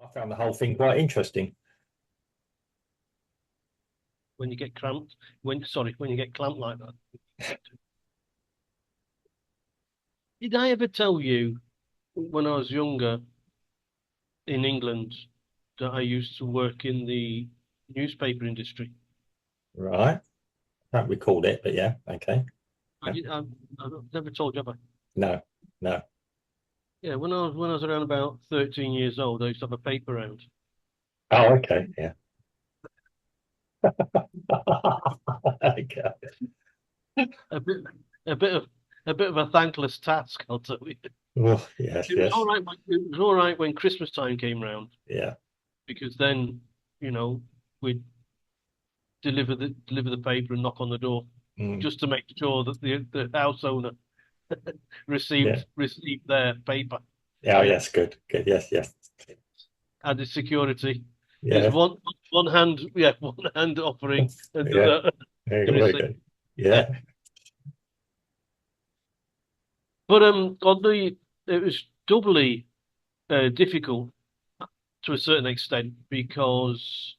I found the whole thing quite interesting. when you get cramped. When you get clamped like that. Did I ever tell you when I was younger in England that I used to work in the newspaper industry? Right. Can't recall it, but yeah, okay. I Yeah. did, I've never told you, have I? No, no. Yeah, when I was around about 13 years old, I used to have a paper round. Oh, okay. Yeah. Okay. A bit, a bit of, a bit of a thankless task, I'll tell you. Oh, yes, It was all yes. right. It was all right when Christmas time came round Yeah. because then, you know, we'd deliver the paper and knock on the door Mm. just to make sure that the house owner Yeah. received their paper. Oh, Yeah, yes, good. Good. Yes, yes. added security. There's Yeah. one hand, yeah, one hand offering and the Yeah. other Very to good. Very receive. good. Yeah, Yeah. but on the it was doubly difficult to a certain extent because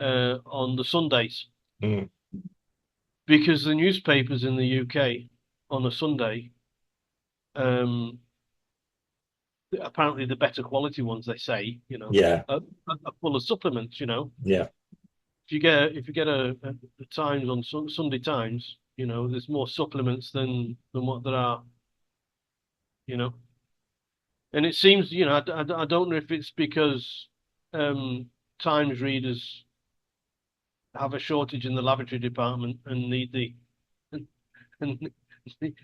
on the Sundays, Mm. because the newspapers in the UK on a Sunday, um, apparently the better quality ones, they say, Yeah. are full of supplements. Yeah. If you get a Times on Sunday Times, there's more supplements than what there are, you know. And it seems, I don't know if it's because Times readers have a shortage in the lavatory department and need the and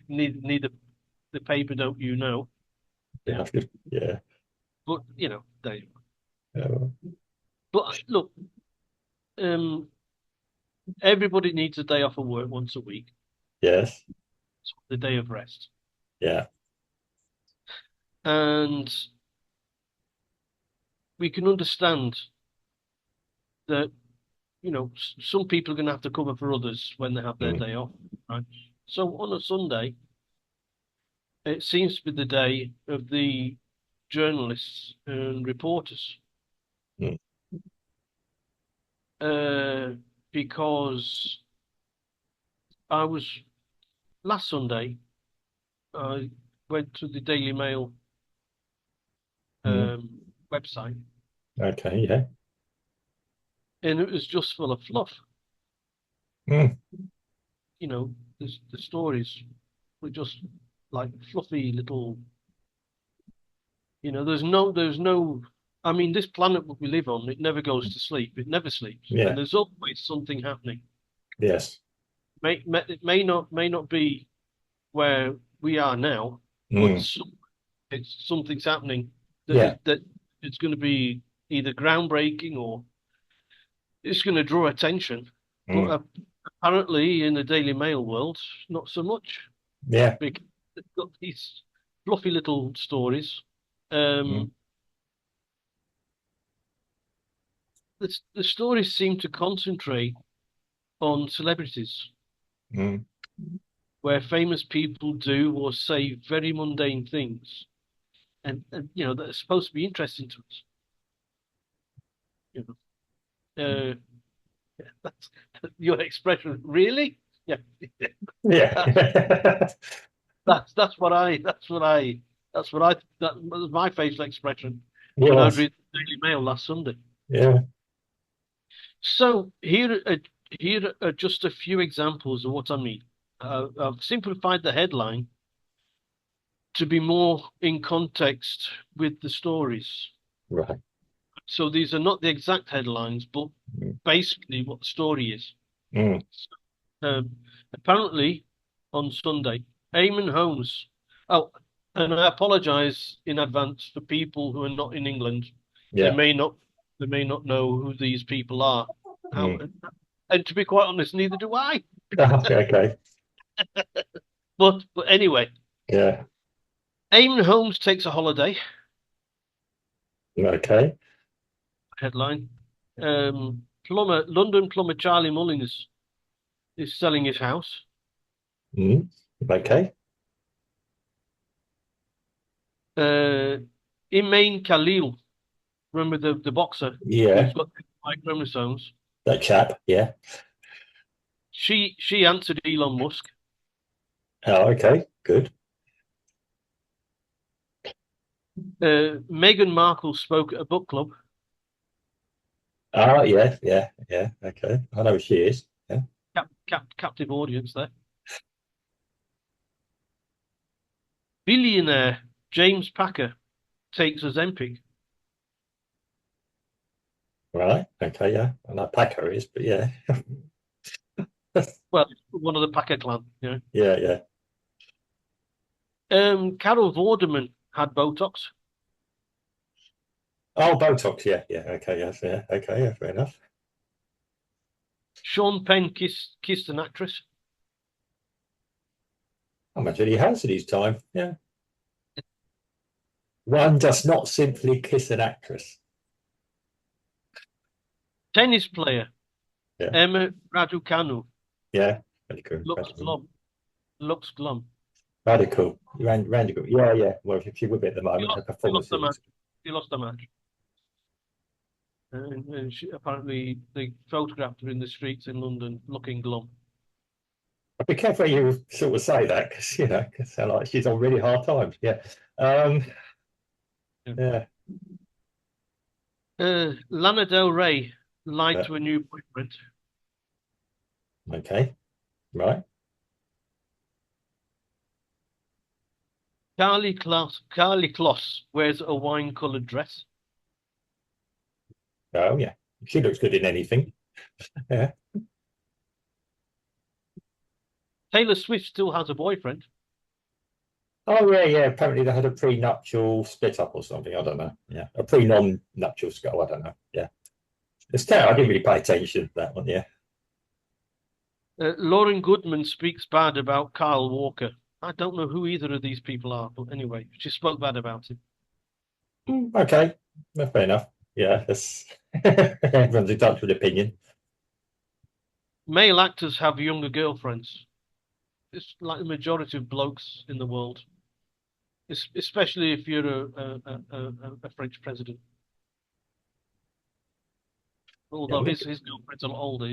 need the paper, don't you know? Yeah. Yeah, That's good. Yeah. but they. Yeah. But look, um, everybody needs a day off of work once a week, Yes. the day of rest, Yeah. and we can understand that some people are going to have to cover for others when they have their Mm. day off, right? So on a Sunday, it seems to be the day of the journalists and reporters, Mm. uh, because I was last Sunday. I went to the Daily Mail Mm. um, website, Okay. Yeah. and it was just full of fluff. Mm. The stories were just like fluffy little. There's no. I mean, this planet that we live on, it never goes to sleep. It never sleeps, and Yeah. there's always something happening. Yes. It may not be where we are now, but Mm. something's happening Yeah. that it's going to be either groundbreaking or it's going to draw attention. But Mm. apparently, in the Daily Mail world, not so much Yeah. because they've got these fluffy little stories. Mm. Um, the stories seem to concentrate on celebrities, Mm. where famous people do or say very mundane things, and that are supposed to be interesting to us. You know, that's your expression. Really? Yeah, that's Yeah. that's what I that's what I that's what I that was my facial expression when I Yes. read the Daily Mail last Sunday. Yeah. So here are just a few examples of what I mean. I've simplified the headline to be more in context with the stories. Right. So these are not the exact headlines, but Mm. basically what the story is. Mm. Um, Apparently, on Sunday, Eamon Holmes. Oh, and I apologise in advance for people who are not in England. They Yeah. may not, they may not know who these people are. How, Mm. and to be quite honest, neither do I. Okay. Okay. But anyway, Yeah. Eamon Holmes takes a holiday. Okay. Headline. London plumber Charlie Mullins is selling his house. Mm. Okay. Uh, Imain Khalil. Remember the boxer Yeah, who's got Y chromosomes? that chap. Yeah. She answered Elon Musk. Oh, okay, good. Meghan Markle spoke at a book club. Oh, yeah, yeah, yeah. Okay, I know who she is. Yeah. Captive audience there. Billionaire James Packer takes Ozempic. Right. Okay. Yeah. I know Packer is, but yeah, Well, one of the Packer clan, you know. yeah, yeah. Carol Vorderman had Botox. Oh, Botox. Yeah, yeah. Okay. Yes. Yeah. Okay. Yeah. Fair enough. Sean Penn kissed an actress. I imagine he has at his time. Yeah. One does not simply kiss an actress. Tennis player Yeah. Emma Raducanu Yeah. Radical. looks Radical. glum. Looks glum. Radical. Radical. Yeah. Yeah. Well, if she would be at the She moment, her lost, she lost the match. performances. She lost the match. And she, apparently they photographed her in the streets in London looking glum. Be careful you sort of say that because it can sound like she's on really hard times. Yeah. Yeah. Yeah. Lana Del Rey lied Uh, to a new boyfriend. okay. Right. Carly Kloss wears a wine-colored dress. Oh yeah. She looks good in anything. Yeah. Taylor Swift still has a boyfriend. Oh yeah, yeah. Apparently they had a prenuptial split up or something. I don't know. Yeah. A pre-non-nuptial skull. I don't know. Yeah. It's terrible. I didn't really pay attention to that one. Yeah. Lauren Goodman speaks bad about Kyle Walker. I don't know who either of these people are, but anyway, she spoke bad about him. Okay. Well, fair enough. Yeah. That's everyone's entitled to an opinion. Male actors have younger girlfriends. It's like the majority of blokes in the world, especially if you're a French president. Yeah. Although his girlfriend's a lot older.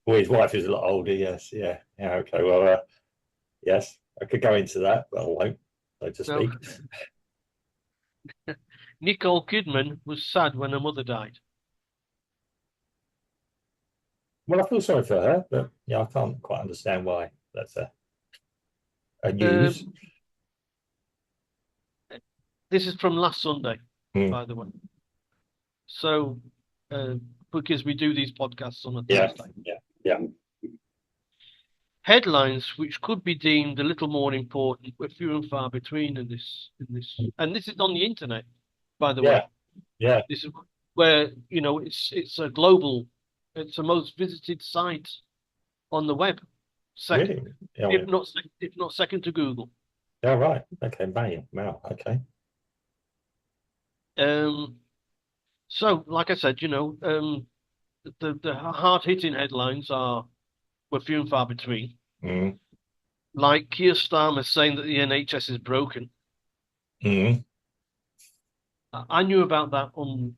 Well, his wife is a lot older. Yes. Yeah. Yeah. Okay. Well. Yes. I could go into that, but I won't, so to No. speak. Nicole Kidman was sad when her mother died. Well, I feel sorry for her, but yeah, I can't quite understand why that's a Um, news. this is from last Sunday, Hmm. by the way. So, because we do these podcasts on a Yeah. Thursday. Yeah. Yeah. Headlines which could be deemed a little more important were few and far between and this is on the internet, by the way. Yeah. Yeah. This is where, it's a global, it's the most visited site on the web. Second, Really? Yeah. if not second to Google. Yeah. Right. Okay. Bang. Wow. Okay. So like I said, the hard-hitting headlines were few and far between. Mm. Like Keir Starmer saying that the NHS is broken. Mm. I knew about that on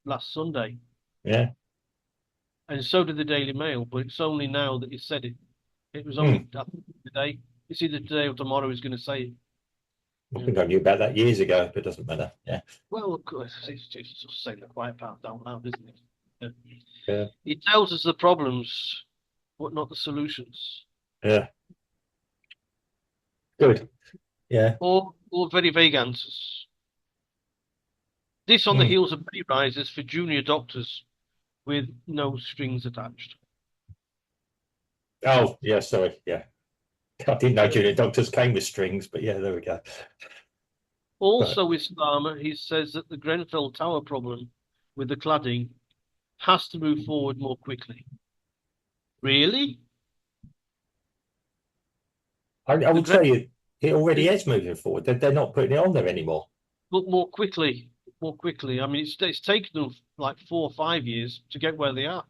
last Sunday, Yeah. and so did the Daily Mail, but it's only now that he said it. It was only I think, today. It's either today or tomorrow he's going to say it. I think I knew about that years ago, but it doesn't matter. Yeah. Well, of course, it's just saying the quiet part out loud, isn't it? Yeah. He tells us the problems, but not the solutions. Yeah. Good. Yeah. Or very vague answers. This on the heels of pay rises for junior doctors with no strings attached. Oh, yeah. Sorry. Yeah. I didn't know junior doctors came with strings, but yeah, there we go. Also with Starmer, he says that the Grenfell Tower problem with the cladding has to move forward more quickly. Really? I would tell you, it already is moving forward. They're not putting it on there anymore. But more quickly. More quickly. I mean, it's taken them like 4 or 5 years to get where they are.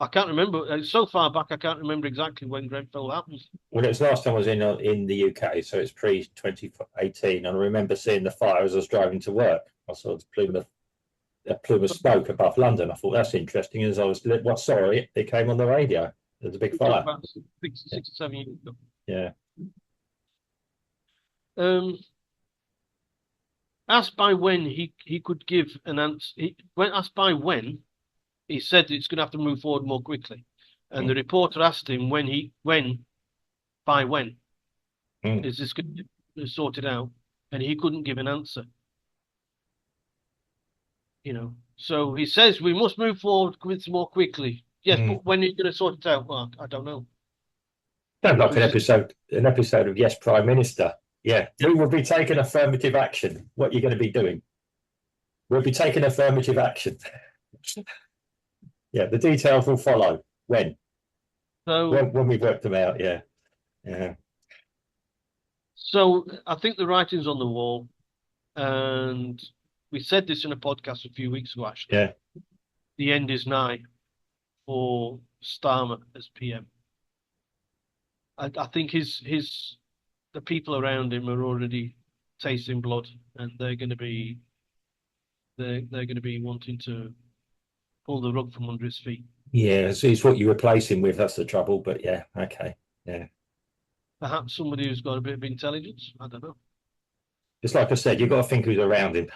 I can't remember. It's so far back, I can't remember exactly when Grenfell happened. Well, it was last time I was in the UK, so it's pre 2018, and I remember seeing the fire as I was driving to work. I saw a plume of smoke above London. I thought that's interesting. As I was sorry, it came on the radio. There's a big We talked fire. about six or 7 years ago. Yeah. Asked by when he could give an answer. When asked by when, he said it's going to have to move forward more quickly. And the reporter asked him by when is this going to be sorted out? And he couldn't give an answer. So he says we must move forward with more quickly. Yes, but when are you going to sort it out? Well, I don't know. Sounds like an episode of Yes, Prime Minister. Yeah, we will be taking affirmative action. What are you going to be doing? We'll be taking affirmative action. Yeah, the details will follow. When? So when we've worked them out. Yeah, yeah. So I think the writing's on the wall, and we said this in a podcast a few weeks ago. Actually, Yeah. The end is nigh for Starmer as PM. I think the people around him are already tasting blood, and they're going to be wanting to pull the rug from under his feet. Yeah, it's what you replace him with. That's the trouble. But yeah, okay, yeah. Perhaps somebody who's got a bit of intelligence. I don't know. It's like I said, you've got to think who's around him.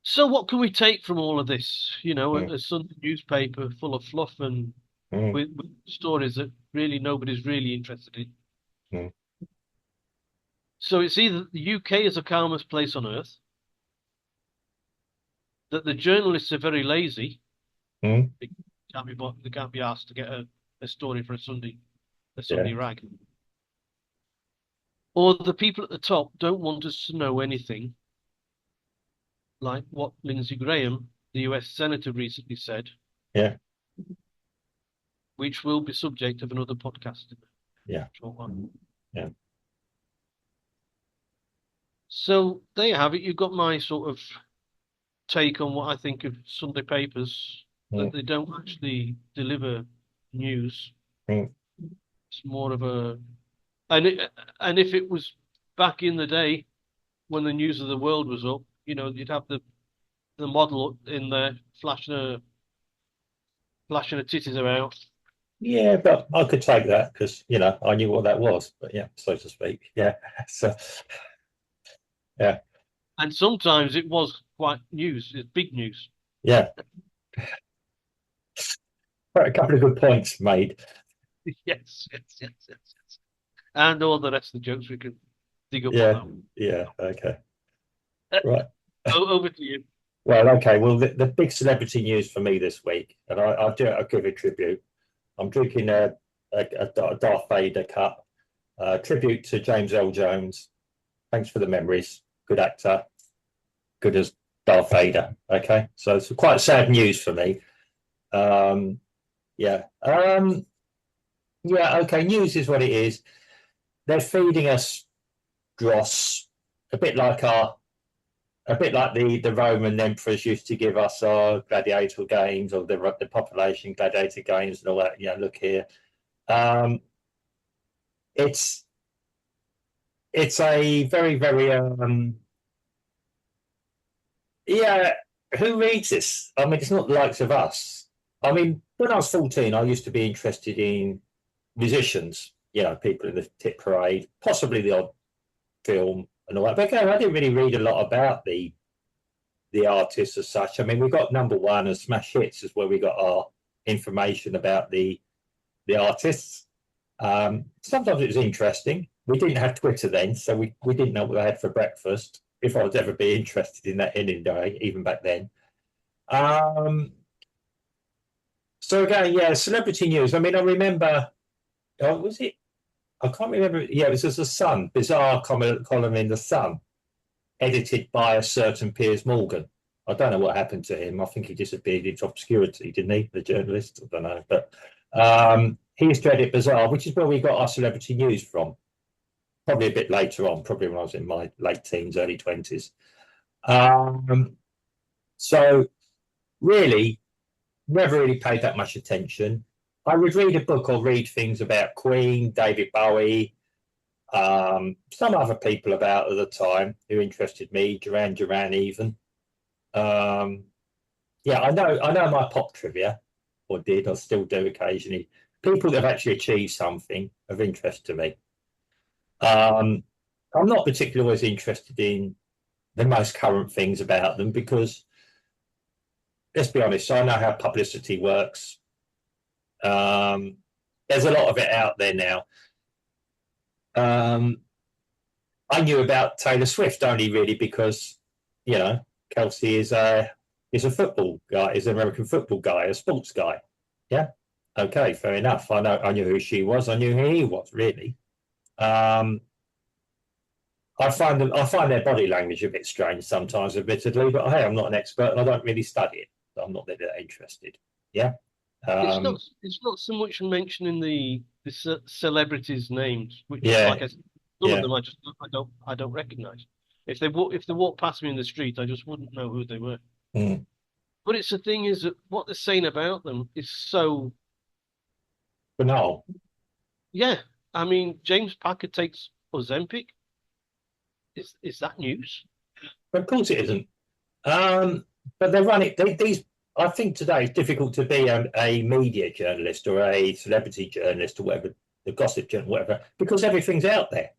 So what can we take from all of this? A Sunday newspaper full of fluff and with stories that really nobody's really interested in. So it's either the UK is the calmest place on earth, that the journalists are very lazy. They can't be asked to get a story for a Sunday rag. Or the people at the top don't want us to know anything, like what Lindsey Graham, the US Senator, recently said. Yeah. Which will be subject of another podcast. Yeah. Yeah. So there you have it. You've got my sort of take on what I think of Sunday papers, that they don't actually deliver news. It's more of a, and if it was back in the day when the news of the world was up, you'd have the model in there flashing her titties about. Yeah, but I could take that because I knew what that was. But yeah, so to speak. Yeah. So yeah. And sometimes it was quite news. It's big news. Yeah. A couple of good points made. Yes. And all the rest of the jokes we could dig up. Yeah. Yeah. Okay. Right. Over to you. Well, okay. Well, the big celebrity news for me this week, and I'll give a tribute. I'm drinking a Darth Vader cup. Tribute to James Earl Jones. Thanks for the memories. Good actor. Good as Darth Vader. Okay. So it's quite sad news for me. Yeah. Yeah. Okay. News is what it is. They're feeding us dross, a bit like the Roman emperors used to give us our gladiator games, or the population gladiator games and all that. Look here. It's a very, very yeah. Who reads this? I mean, it's not the likes of us. I mean, when I was 14, I used to be interested in musicians. People in the tit parade, possibly the odd film and all that. But again, I didn't really read a lot about the artists as such. I mean, we got Number One and Smash Hits is where we got our information about the artists. Sometimes it was interesting. We didn't have Twitter then, so we didn't know what they had for breakfast, if I would ever be interested in that anyway, even back then. So again, yeah, celebrity news. I mean, I remember, was it? I can't remember. Yeah, it was The Sun, bizarre column in The Sun, edited by a certain Piers Morgan. I don't know what happened to him. I think he disappeared into obscurity, didn't he? The journalist, I don't know. But he used to edit Bizarre, which is where we got our celebrity news from. Probably a bit later on, probably when I was in my late teens, early 20s. So really never really paid that much attention. I would read a book or read things about Queen, David Bowie, some other people about at the time who interested me, Duran Duran even. Um, yeah, I know my pop trivia, or did, or still do occasionally. People that have actually achieved something of interest to me. Um, I'm not particularly always interested in the most current things about them because, let's be honest, I know how publicity works. Um, there's a lot of it out there now. Um, I knew about Taylor Swift only really because, you know, Kelsey is a football guy, is an American football guy, a sports guy. Yeah. Okay, fair enough. I knew who she was. I knew who he was, really. Um, I find their body language a bit strange sometimes, admittedly, but hey, I'm not an expert and I don't really study it. So I'm not really that interested. Yeah. It's Um, not. It's not so much mentioning the celebrities' names, which, yeah, like I said, some of yeah. them I don't recognize. If they walk past me in the street, I just wouldn't know who they were. Mm. But it's the thing is that what they're saying about them is so, Banal. yeah. I mean, James Packer takes Ozempic. Is that news? But of course it isn't. But they run it. These, I think today it's difficult to be a media journalist or a celebrity journalist or whatever, the gossip journal, whatever, because everything's out there.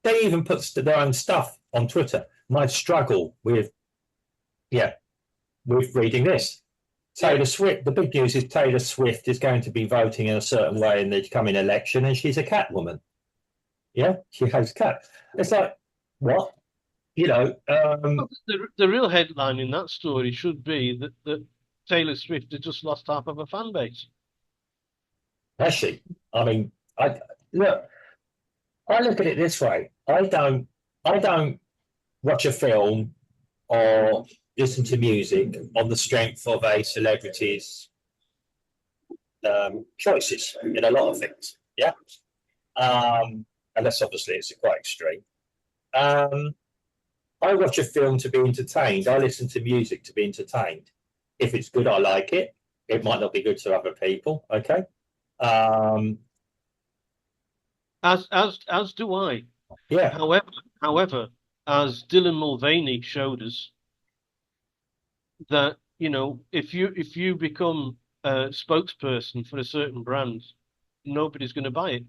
They even put their own stuff on Twitter. My struggle with, yeah, with reading this. Taylor Swift. The big news is Taylor Swift is going to be voting in a certain way in the coming election, and she's a cat woman. Yeah, she hates cats. It's like what, you know. Well, the real headline in that story should be that Taylor Swift had just lost half of her fan base. Has she? I mean, I look. I look at it this way. I don't watch a film or listen to music on the strength of a celebrity's choices in a lot of things. Yeah. Unless obviously it's quite extreme. Um, I watch a film to be entertained. I listen to music to be entertained. If it's good, I like it. It might not be good to other people. Okay. Um, As do I. yeah. However, as Dylan Mulvaney showed us, that if you become a spokesperson for a certain brand, nobody's going to buy it.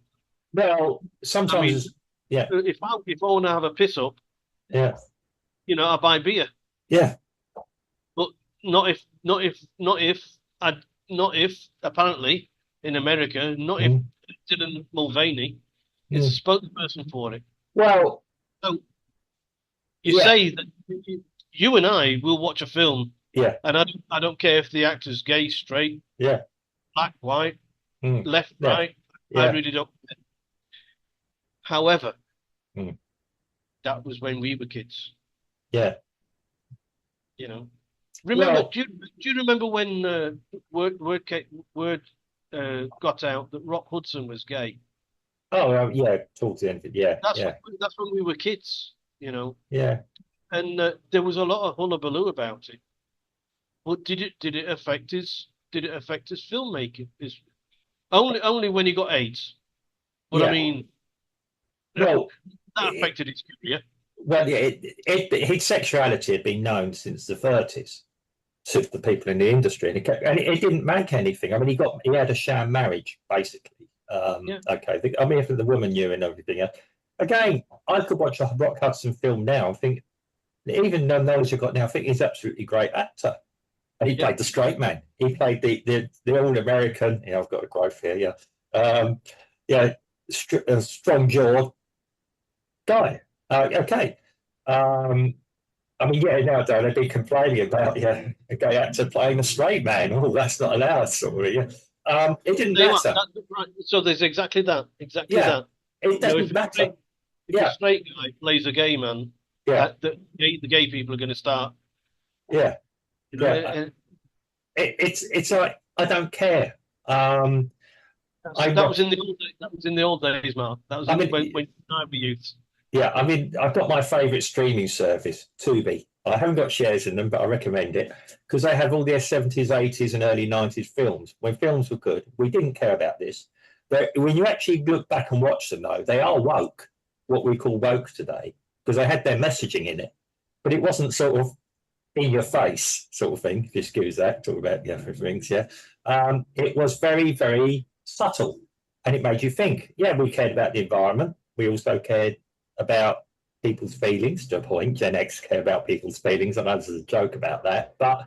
Well, I mean, sometimes, yeah, if I want to have a piss up, yeah, I buy beer, yeah. but not if apparently in America, not if Mm, Dylan Mulvaney is mm. a spokesperson for it. Well, So you yeah, say that you and I will watch a film, yeah, and I don't care if the actor's gay, straight, yeah, black, white, mm, left, yeah, right. I yeah, really don't. However, mm, that was when we were kids. yeah. You know, remember? Well, Do you remember when word got out that Rock Hudson was gay? oh, yeah, towards the end of it, yeah, That's yeah, that's when we were kids. yeah. And there was a lot of hullabaloo about it. But did it affect his filmmaking? His only when he got AIDS. But I Yeah. mean, that Well, it, affected his career. well, yeah, his sexuality had been known since the 30s, since the people in the industry, and it didn't make anything. I mean, he had a sham marriage, basically. Yeah. Okay, I mean, if the woman knew and everything. Again, I could watch a Rock Hudson film now and think, even those who got now, I think he's absolutely great actor. And he Yeah. played the straight man. He played the all American. Yeah, I've got a growth here. Yeah, yeah, strong jaw guy. Okay. I mean, yeah, nowadays they'd be complaining about a gay actor playing a straight man. Oh, that's not allowed, sort of. Yeah. It didn't There you are. matter. Right. So there's exactly that. Exactly Yeah, that. it doesn't If matter. a Yeah, straight guy plays a gay man, yeah, the gay people are going to start. yeah, You know, yeah. It's like I don't care. I that was watch. in the old days. That was in the old days, Mark. That was I in mean, when I were youths. yeah. I mean, I've got my favourite streaming service, Tubi. I haven't got shares in them, but I recommend it because they have all their 70s, 80s, and early 90s films. When films were good, we didn't care about this. But when you actually look back and watch them, though, they are woke, what we call woke today, because they had their messaging in it. But it wasn't sort of in your face sort of thing, if you excuse that, talk about the other things, yeah. It was very, very subtle and it made you think. Yeah, we cared about the environment. We also cared about people's feelings to a point. Gen X care about people's feelings. I know there's a joke about that. But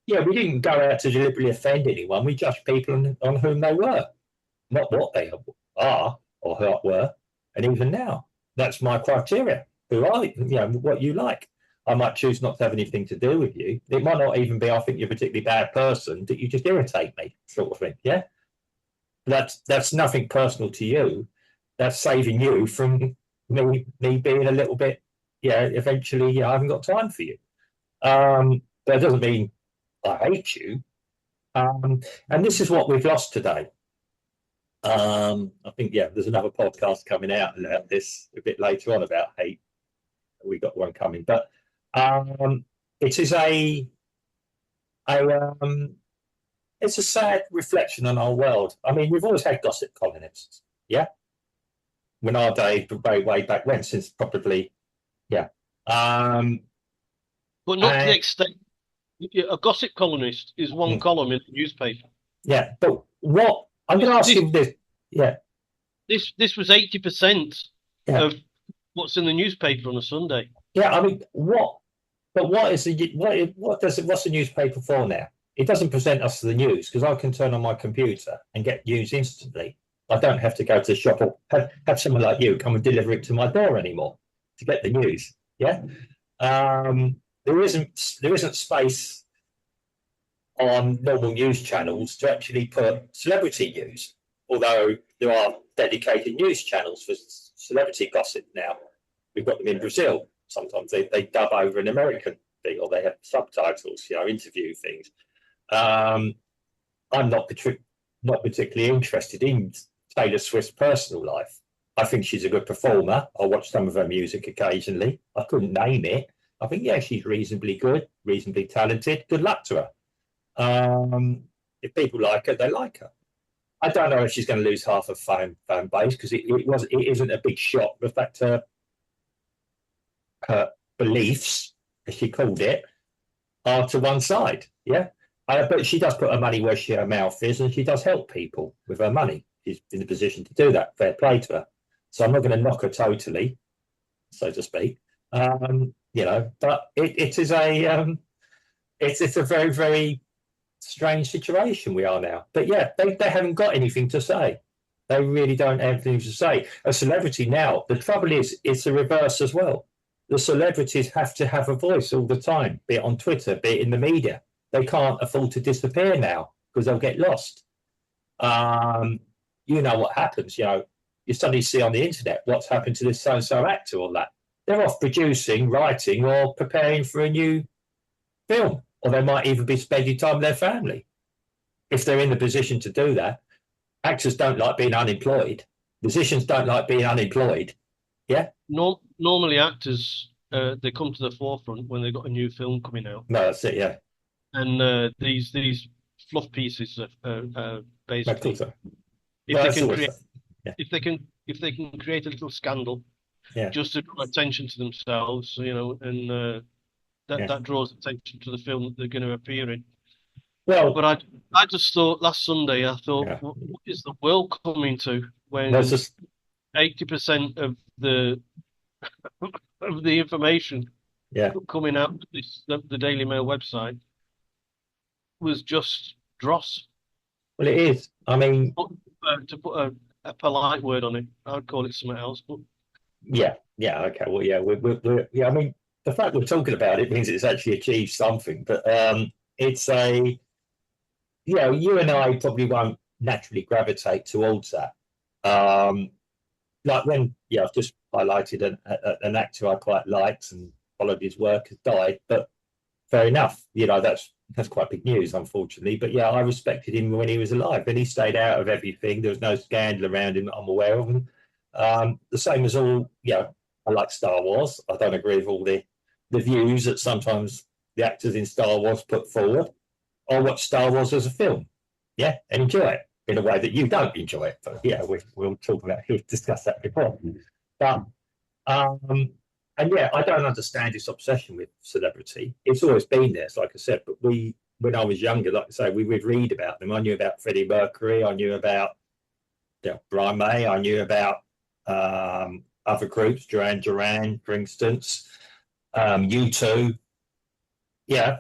yeah, we didn't go out to deliberately offend anyone. We judged people on whom they were, not what they are or who were. And even now, that's my criteria. Who are you know, what you like. I might choose not to have anything to do with you. It might not even be, I think you're a particularly bad person, that you just irritate me, sort of thing. Yeah. That's nothing personal to you. That's saving you from me being a little bit, yeah, eventually, yeah, I haven't got time for you. That doesn't mean I hate you. And this is what we've lost today. I think, yeah, there's another podcast coming out about this a bit later on about hate. We got one coming, but it is it's a sad reflection on our world. I mean, we've always had gossip columnists, yeah. When our day, way back when, since probably, yeah. But not to the extent. A gossip columnist is one column in the newspaper. Yeah, but what I'm going to ask you this, yeah. This was 80% of what's in the newspaper on a Sunday. Yeah, I mean, what? But what's the newspaper for now? It doesn't present us to the news because I can turn on my computer and get news instantly. I don't have to go to the shop or have someone like you come and deliver it to my door anymore to get the news. Yeah, there isn't space on normal news channels to actually put celebrity news. Although there are dedicated news channels for celebrity gossip now. We've got them in Brazil. Sometimes they dub over an American thing or they have subtitles, you know, interview things. I'm not particularly interested in Taylor Swift's personal life. I think she's a good performer. I watch some of her music occasionally. I couldn't name it. I think, yeah, she's reasonably good, reasonably talented. Good luck to her. If people like her, they like her. I don't know if she's going to lose half of fan base because it isn't a big shock. The fact her beliefs, as she called it, are to one side. Yeah. But she does put her money where her mouth is, and she does help people with her money. She's in a position to do that. Fair play to her. So I'm not going to knock her totally, so to speak. You know, but it's a very, very strange situation we are now. But yeah, they haven't got anything to say. They really don't have anything to say. A celebrity now, the trouble is, it's the reverse as well. The celebrities have to have a voice all the time, be it on Twitter, be it in the media. They can't afford to disappear now because they'll get lost. You know what happens, you know, you suddenly see on the internet what's happened to this so-and-so actor or that. They're off producing, writing, or preparing for a new film, or they might even be spending time with their family. If they're in the position to do that, actors don't like being unemployed. Musicians don't like being unemployed. Yeah? Normally actors, they come to the forefront when they've got a new film coming out. No, that's it, yeah. And these fluff pieces are basically if they can create a little scandal, yeah, just to draw attention to themselves, you know, and that draws attention to the film that they're going to appear in. Well, but I just thought last Sunday, I thought, what is the world coming to when 80% of the information coming out of the Daily Mail website was just dross. Well, it is. I mean, to put a polite word on it, I would call it something else. But yeah, okay. Well, yeah, we're yeah. I mean, the fact we're talking about it means it's actually achieved something. But it's a, you know, you and I probably won't naturally gravitate towards that. Like when, I've just highlighted an actor I quite liked and followed his work has died, but fair enough. You know, that's quite big news, unfortunately. But yeah, I respected him when he was alive, and he stayed out of everything. There was no scandal around him that I'm aware of. And the same as all, I like Star Wars. I don't agree with all the the views that sometimes the actors in Star Wars put forward. I watch Star Wars as a film, yeah, and enjoy it in a way that you don't enjoy it. But yeah, we'll talk about, we've discussed that before. But and yeah, I don't understand this obsession with celebrity. It's always been there, like I said. But when I was younger, like I say, we would read about them. I knew about Freddie Mercury. I knew about Brian May. I knew about other groups, Duran Duran, for instance, U2. Yeah,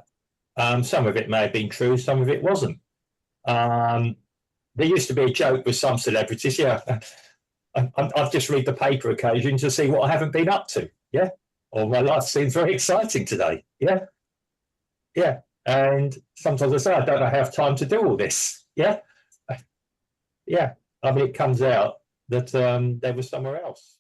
some of it may have been true, some of it wasn't. There used to be a joke with some celebrities. Yeah, I've just read the paper occasionally to see what I haven't been up to. Yeah, or my life seems very exciting today. Yeah, yeah. And sometimes I say I don't know how I have time to do all this. Yeah, yeah. I mean, it comes out that they were somewhere else.